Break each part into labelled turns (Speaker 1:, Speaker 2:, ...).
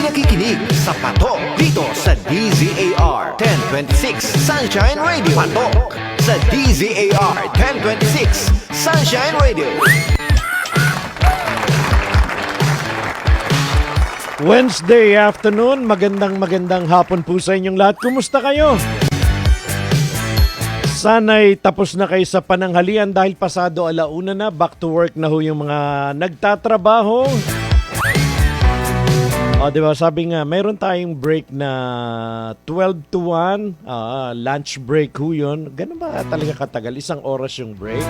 Speaker 1: nakikinig sa Patok dito sa DZAR 1026 Sunshine Radio. Patok sa DZAR 1026 Sunshine Radio.
Speaker 2: Wednesday afternoon, magandang hapon po sa inyong lahat. Kumusta kayo? Sana'y tapos na kayo sa pananghalian dahil pasado alauna na, back to work na ho yung mga nagtatrabaho. Diba, sabi nga, mayroon tayong break na 12 to 1, lunch break ho yun. Ganun ba talaga katagal? Isang oras yung break?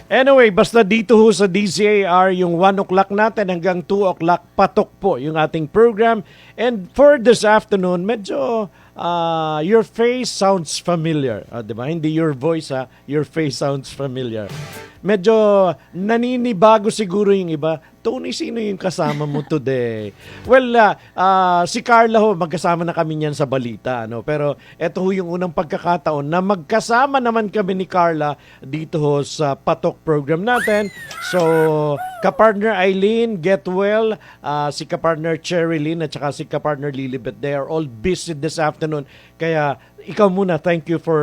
Speaker 2: Anyway, basta dito ho sa DZAR, yung 1 o'clock natin hanggang 2 o'clock, patok po yung ating program. And for this afternoon, medyo your face sounds familiar. Diba? Hindi your voice, your face sounds familiar. Medyo naninibago siguro yung iba. Tony, sino yung kasama mo today? Well, si Carla ho, magkasama na kami niyan sa balita. No? Pero eto ho yung unang pagkakataon na magkasama naman kami ni Carla dito ho sa Patok program natin. So, kapartner Eileen, get well, si kapartner Cherilyn at saka si kapartner Lilibet, they are all busy this afternoon. Kaya ikaw muna, thank you for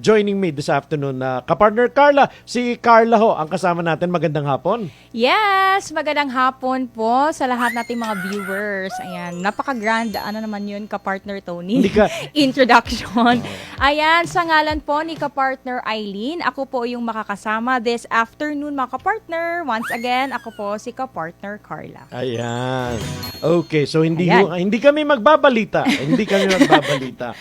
Speaker 2: joining me this afternoon. Kapartner Carla, si Carla ho, ang kasama natin. Magandang hapon.
Speaker 3: Yes, magandang hapon po sa lahat nating mga viewers. Ayan, napaka-grand, ano naman yun, kapartner Tony? Introduction. Ayan, sa ngalan po ni kapartner Eileen, ako po yung makakasama this afternoon, mga kapartner. Once again, ako po si kapartner Carla.
Speaker 2: Ayan. Okay, so hindi kami magbabalita. Hindi kami magbabalita.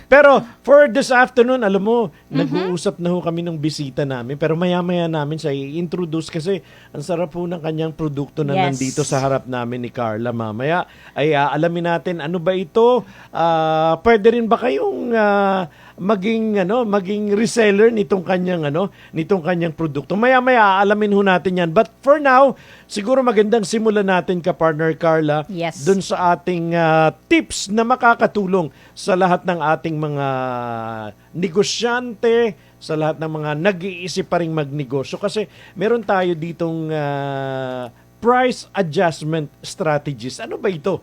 Speaker 2: Pero for this afternoon, alam mo, nag-uusap na ho kami ng bisita namin. Pero maya-maya namin siya i-introduce kasi ang sarap po ng kanyang produkto na nandito sa harap namin ni Carla. Mamaya ay alamin natin ano ba ito. Pwede rin ba kayong maging reseller nitong kanyang produkto. Maya-maya alamin ho natin 'yan. But for now, siguro magandang simulan natin partner Carla dun sa ating tips na makakatulong sa lahat ng ating mga negosyante, sa lahat ng mga nag-iisip pa ring magnegosyo. Kasi meron tayo ditong price adjustment strategies. Ano ba ito?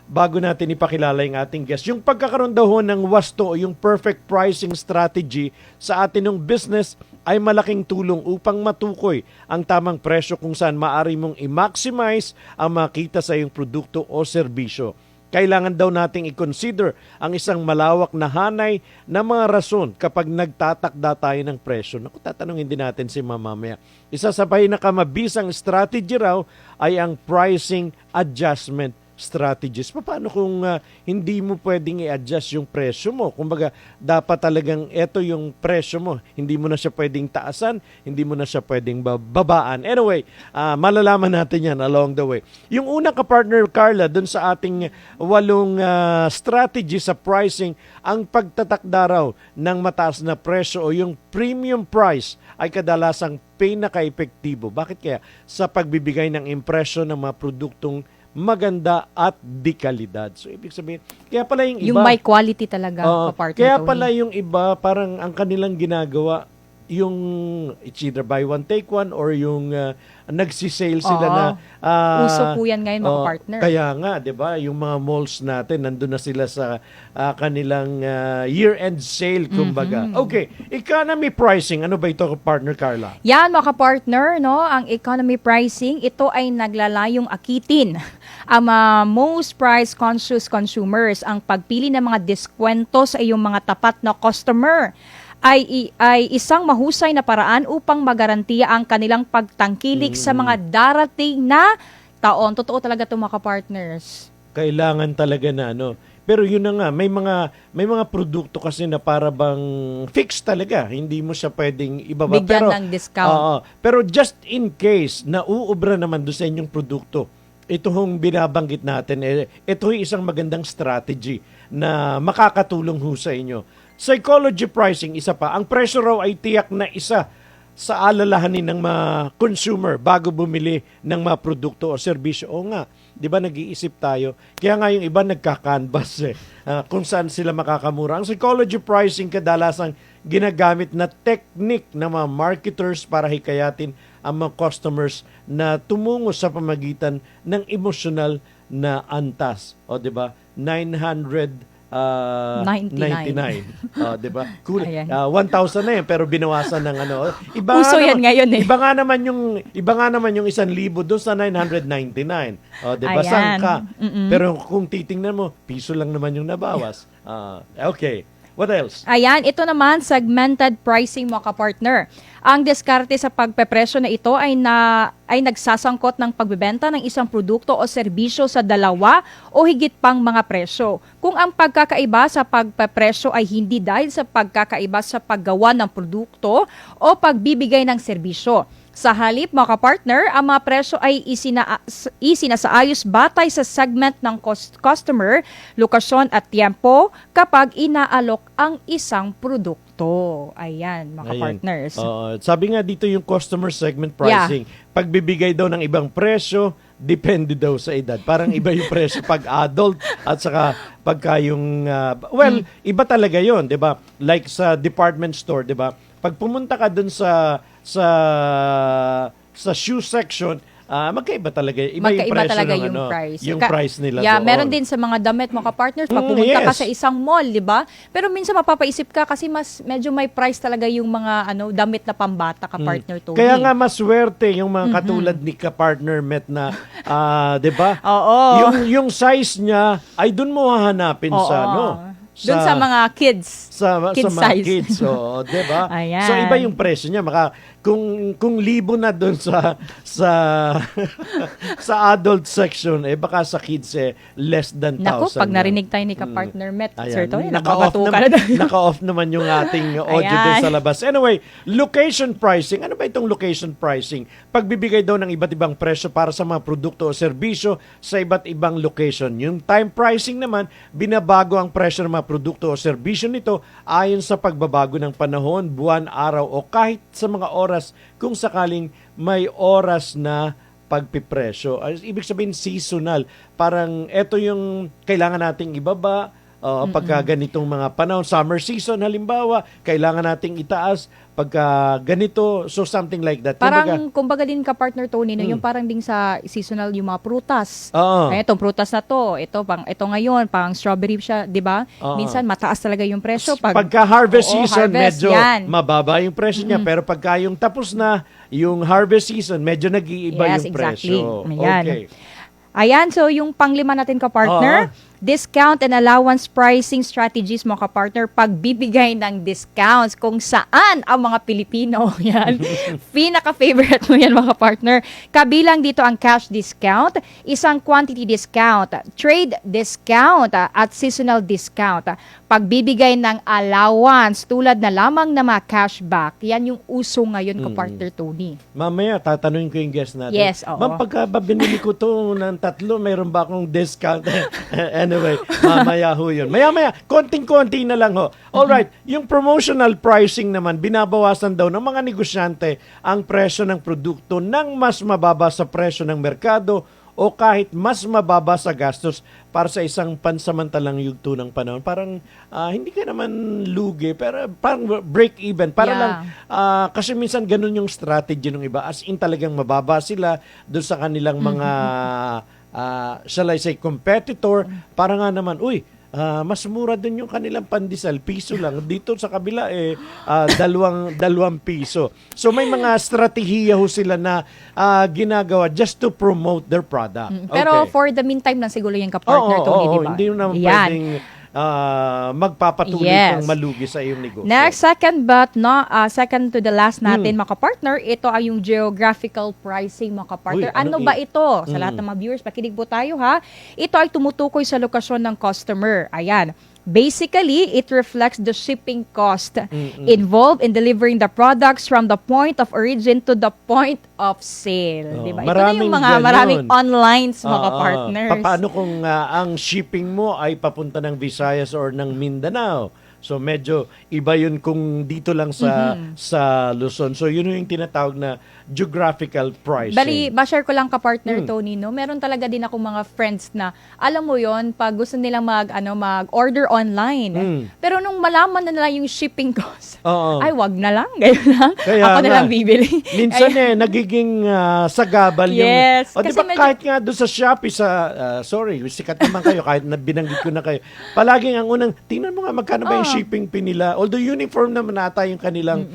Speaker 2: Bago natin ipakilala yung ating guest. Yung pagkakaroon daw ho ng wasto o yung perfect pricing strategy sa atin ng business ay malaking tulong upang matukoy ang tamang presyo kung saan maaari mong i-maximize ang makita sa iyong produkto o serbisyo. Kailangan daw nating i-consider ang isang malawak na hanay na mga rason kapag nagtatakda tayo ng presyo. Naku, tatanungin din natin si mamaya. Isa sa pinakamabisang strategy raw ay ang pricing adjustment strategies. Paano kung hindi mo pwedeng i-adjust yung presyo mo? Kumbaga, dapat talagang eto yung presyo mo. Hindi mo na siya pwedeng taasan, hindi mo na siya pwedeng babaan. Anyway, malalaman natin yan along the way. Yung una ka-partner, Carla, dun sa ating 8 strategy sa pricing, ang pagtatakda raw ng mataas na presyo o yung premium price ay kadalasang pinaka-epektibo. Bakit kaya? Sa pagbibigay ng impression ng mga produktong maganda at di kalidad. So, ibig sabihin, kaya pala yung iba...
Speaker 3: Yung may quality talaga, kapartner
Speaker 2: kaya
Speaker 3: Tony.
Speaker 2: pala yung iba, parang ang kanilang ginagawa, yung it's either buy one, take one, or yung nagsisale sila na...
Speaker 3: uso po yan ngayon, mga partner.
Speaker 2: Kaya nga, di ba, yung mga malls natin, nandun na sila sa kanilang year-end sale, kumbaga. Okay, economy pricing. Ano ba ito, partner Carla?
Speaker 3: Yan, mga partner, no? Ang economy pricing, ito ay naglalayong akitin ang most price-conscious consumers. Ang pagpili ng mga diskwento sa iyong mga tapat na customer ay isang mahusay na paraan upang magarantiya ang kanilang pagtangkilik sa mga darating na taon. Totoo talaga ito, mga partners.
Speaker 2: Kailangan talaga na Pero yun na nga, may mga produkto kasi na para bang fixed talaga. Hindi mo siya pwedeng ibaba.
Speaker 3: Bigyan ng discount.
Speaker 2: Pero just in case na uubra naman doon sa inyong produkto, ito hong binabanggit natin, ito yung isang magandang strategy na makakatulong ho sa inyo. Psychology pricing, isa pa. Ang presyo raw ay tiyak na isa sa alalahanin ng mga consumer bago bumili ng mga produkto o serbisyo. O nga, di ba nag-iisip tayo? Kaya nga yung iba nagka-canvas kung saan sila makakamura. Ang psychology pricing kadalasang ginagamit na technique ng mga marketers para hikayatin ang mga customers na tumungo sa pamagitan ng emosyonal na antas. O, di ba? 999. O, di ba? Cool.
Speaker 3: Ayan.
Speaker 2: 1,000 na yun, pero binawasan ng ano.
Speaker 3: Uso yan ngayon eh.
Speaker 2: Iba nga naman yung 1,000 doon sa 999. O, di ba?
Speaker 3: Ayan.
Speaker 2: Saan ka? Pero kung titingnan mo, piso lang naman yung nabawas. Okay. What else?
Speaker 3: Ayan, ito naman, segmented pricing mga kapartner. Ang diskarte sa pagpepresyo na ito ay nagsasangkot ng pagbebenta ng isang produkto o serbisyo sa dalawa o higit pang mga presyo. Kung ang pagkakaiba sa pagpepresyo ay hindi dahil sa pagkakaiba sa paggawa ng produkto o pagbibigay ng serbisyo. Sa halip, mga kapartner, ang mga presyo ay isinasaayos batay sa segment ng customer, lokasyon at tiempo kapag inaalok ang isang produkto. Ayan, mga partners.
Speaker 2: Sabi nga dito yung customer segment pricing. Pagbibigay daw ng ibang presyo, depende daw sa edad. Parang iba yung presyo pag adult at saka pagka yung... iba talaga yon, di ba? Like sa department store, di ba? Pag pumunta ka dun sa shoe section, magkaiba talaga.
Speaker 3: Magkaiba talaga yung price.
Speaker 2: Yung price nila
Speaker 3: Yeah,
Speaker 2: doon.
Speaker 3: meron din sa mga damit, mga partners, pag pumunta ka sa isang mall, di ba? Pero minsan mapapaisip ka kasi medyo may price talaga yung mga damit na pambata ka partner to.
Speaker 2: Kaya nga maswerte yung mga katulad ni ka-partner Met na, di ba?
Speaker 3: Oo.
Speaker 2: Yung size niya ay doon mo hahanapin sa
Speaker 3: doon sa mga kids.
Speaker 2: Sa
Speaker 3: Kid
Speaker 2: mga
Speaker 3: size.
Speaker 2: kids, di ba?
Speaker 3: Ayan.
Speaker 2: So iba yung presyo niya. Kung libo na doon sa sa adult section, baka sa kids less than 1,000.
Speaker 3: Naku, pag narinig tayo ni ka-partner Met, Sir Tony,
Speaker 2: naka-off naman yung ating audio doon sa labas. Anyway, location pricing. Ano ba itong location pricing? Pagbibigay daw ng iba't ibang presyo para sa mga produkto o serbisyo sa iba't ibang location. Yung time pricing naman, binabago ang presyo ng mga produkto o serbisyo nito ayon sa pagbabago ng panahon, buwan, araw o kahit sa mga oras kung sakaling may oras na pagpipresyo. Ibig sabihin seasonal. Parang ito yung kailangan nating ibaba pagka ganitong mga panahon. Summer season halimbawa, kailangan nating itaas pagka ganito. So something like that.
Speaker 3: Parang kumbaga din ka-partner Tony, yung parang din sa seasonal yung mga prutas. Itong prutas na to, ito ngayon, pang strawberry siya, di ba? Minsan mataas talaga yung presyo.
Speaker 2: Pagka harvest season,
Speaker 3: harvest,
Speaker 2: medyo
Speaker 3: yan.
Speaker 2: mababa yung presyo niya. Pero pagka yung tapos na yung harvest season, medyo nag-iiba yung presyo.
Speaker 3: Ayan.
Speaker 2: Okay.
Speaker 3: Ayan, so yung panglima natin ka-partner, discount and allowance pricing strategies mo ka-partner, pagbibigay ng discounts kung saan ang mga Pilipino, yan, pinaka-favorite mo yan mga partner. Kabilang dito ang cash discount, isang quantity discount, trade discount, at seasonal discount. Pagbibigay ng allowance tulad na lamang na mga cashback, yan yung uso ngayon ka-partner Tony.
Speaker 2: Mamaya, tatanungin ko yung guest natin.
Speaker 3: Yes, oo.
Speaker 2: Ma'am, pagka binili ko to ng 3, mayroon ba akong discount? Anyway, mamaya ho yun. Maya-maya, konting-konti na lang ho. Alright, yung promotional pricing naman, binabawasan daw ng mga negosyante ang presyo ng produkto ng mas mababa sa presyo ng merkado o kahit mas mababa sa gastos para sa isang pansamantalang yugto ng panahon. Parang hindi ka naman lugi, pero parang break even. Para lang, kasi minsan ganun yung strategy ng iba. As in talagang mababa sila doon sa kanilang mga, shall I say, competitor. Para nga naman, mas mura din yung kanilang pandesal, piso lang. Dito sa kabila, 2 piso. So may mga strategiya ho sila na ginagawa just to promote their product.
Speaker 3: Pero for the meantime lang siguro yung ka-partner Tony, di ba?
Speaker 2: Hindi naman pwedeng magpapatuloy kang malugi sa iyong negosyo.
Speaker 3: Next, second to the last natin, mga partner, ito ay yung geographical pricing, mga partner. Ano ba ito? Sa lahat ng mga viewers, pakinig po tayo ha. Ito ay tumutukoy sa lokasyon ng customer. Ayan. Basically, it reflects the shipping cost involved in delivering the products from the point of origin to the point of sale. Diba? Ito na yung maraming online mga partners.
Speaker 2: Paano kung ang shipping mo ay papunta ng Visayas or ng Mindanao? So medyo iba yun kung dito lang sa Luzon. So yun yung tinatawag na geographical pricing.
Speaker 3: Bali, ba-share ko lang ka-partner, Tony, no? Meron talaga din ako mga friends na, alam mo yon pag gusto nilang mag-order online. Pero nung malaman na nila yung shipping cost,
Speaker 2: Oo.
Speaker 3: ay, wag na lang. Ganyan lang.
Speaker 2: Kaya
Speaker 3: Ako na
Speaker 2: nga.
Speaker 3: lang bibili.
Speaker 2: Minsan
Speaker 3: Ay,
Speaker 2: nagiging sagabal yung...
Speaker 3: Yes,
Speaker 2: O di
Speaker 3: kasi
Speaker 2: ba
Speaker 3: medyo-
Speaker 2: kahit nga doon sa Shopee, sorry, sikat naman kayo, kahit na binanggit ko na kayo. Palaging ang unang, tingnan mo nga magkano ba yung shipping fee nila. Although uniform naman ata yung kanilang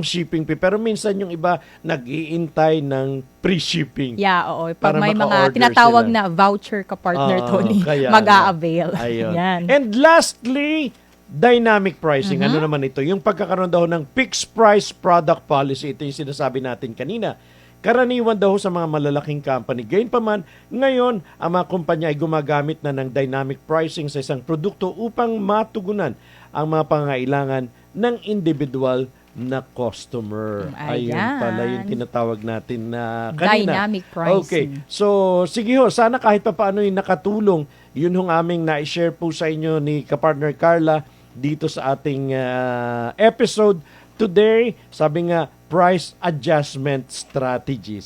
Speaker 2: shipping fee. Pero minsan yung iba nag-iintay ng pre-shipping.
Speaker 3: Yeah, oo. Pag
Speaker 2: Para
Speaker 3: may mga
Speaker 2: maka-order
Speaker 3: tinatawag
Speaker 2: sila.
Speaker 3: na voucher ka-partner,
Speaker 2: Oo,
Speaker 3: Tony,
Speaker 2: kaya
Speaker 3: mag-a-avail.
Speaker 2: Ayun.
Speaker 3: Yan.
Speaker 2: And lastly, dynamic pricing. Ano naman ito? Yung pagkakaroon daw ng fixed price product policy. Ito yung sinasabi natin kanina. Karaniwan daw sa mga malalaking company. Gayunpaman, ngayon, ang mga kumpanya ay gumagamit na ng dynamic pricing sa isang produkto upang matugunan ang mga pangailangan ng individual na customer. Ayun
Speaker 3: Ayan.
Speaker 2: pala yung tinatawag natin na kanina.
Speaker 3: Dynamic pricing.
Speaker 2: Okay. So, sige ho, sana kahit pa paano yung nakatulong, yun hong aming na-share po sa inyo ni kapartner Carla dito sa ating episode today. Sabi nga, price adjustment strategies.